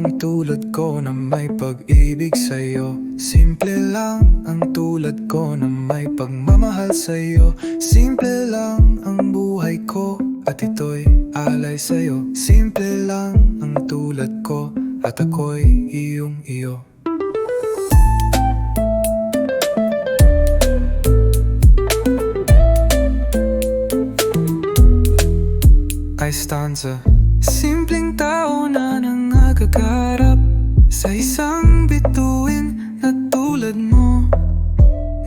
ang tulad ko na may pag-ibig sa'yo. Simple lang ang tulad ko na may pagmamahal sa'yo. Simple lang ang buhay ko at ito'y alay sa'yo. Simple lang ang tulad ko at ako'y iyong iyo. Ay stanza, simpleng tao na nangagagarap sa isang bituin na tulad mo,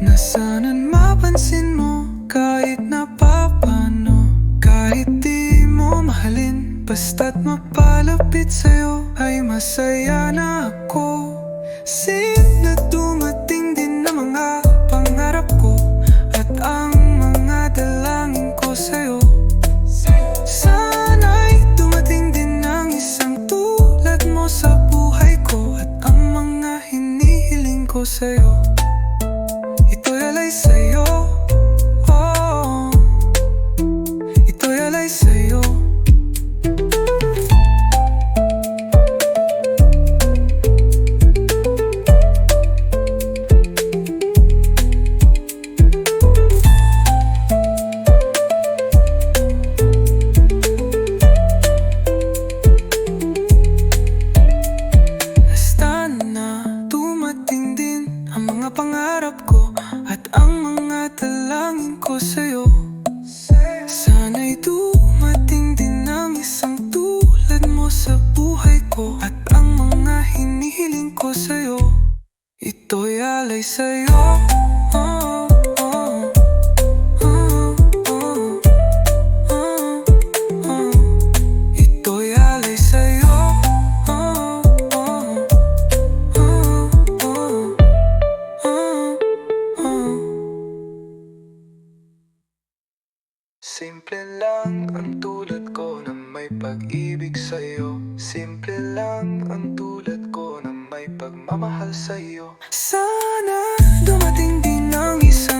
na sana't mapansin mo kahit na papano. Kahit di mo mahalin, basta't mapalapit sa'yo ay masaya na ako. Sin na dumating din na mga pangarap ko at ang mga dalangin ko sa'yo. Sana'y dumating din ang isang tulad mo sa buhay ko at ang mga hinihiling ko sa'yo. Ito'y alay sa'yo, oh, ito'y alay sa'yo. Pangarap ko at ang mga dalangin ko sa'yo. Sana'y dumating din ang isang tulad mo sa buhay ko at ang mga hinihiling ko sa'yo. Ito'y alay sa'yo, oh, oh, oh, oh, oh, oh. Ito'y alay sa'yo. Simple lang ang tulad ko na may pag-ibig sa'yo. Simple lang ang tulad ko na may pagmamahal sa'yo. Sana dumating din ang isang